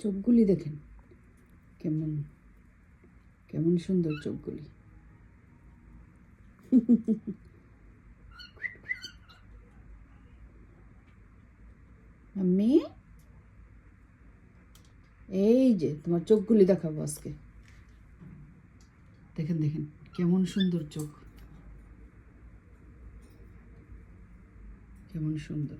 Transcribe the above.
চোখগুলি দেখেন কেমন কেমন সুন্দর চোখগুলি। আমি এই যে তোমার চোখগুলি দেখাবো আজকে। দেখেন দেখেন কেমন সুন্দর চোখ, কেমন সুন্দর।